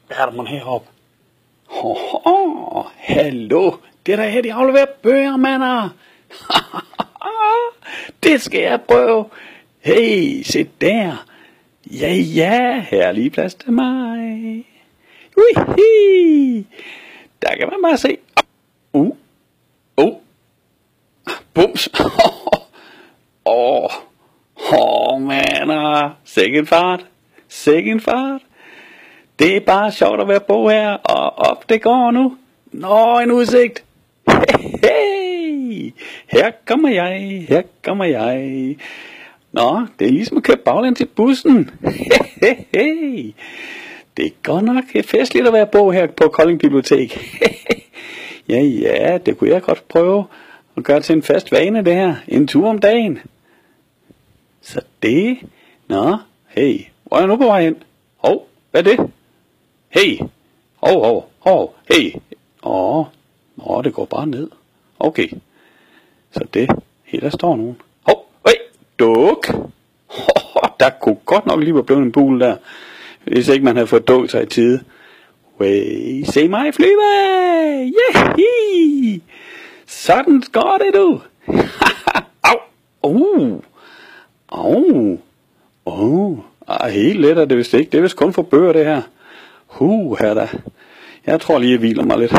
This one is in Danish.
Hvad er der man heroppe? Hallo. Det er da her, de afleverer bøger, mander. Det skal jeg prøve. Hey, se der. Ja, her er lige plads til mig. Uihi. Der kan man bare se. Bums. Mander. Sikke en fart. Det er bare sjovt at være på her, og op det går nu. Nå, en udsigt. Hey, her kommer jeg. Nå, det er ligesom at køre baglæns i bussen. Hey. Det er godt nok festligt at være på her på Kolding Bibliotek. Ja, det kunne jeg godt prøve at gøre til en fast vane det her. En tur om dagen. Så det. Nå, hey, hvor er jeg nu på vej hen? Hvad er det? Hey. Hey. Det går bare ned. Okay. Så det. Her der står nogen. Duk. Der kunne godt nok lige være blevet en bul der. Hvis ikke man havde fået dukket sig i tide. Se mig flyve. Yeah. Sådan går det, du. Helt let er det vist ikke. Det er vist kun for bøger, det her. Her da. Jeg tror lige, jeg hviler mig lidt.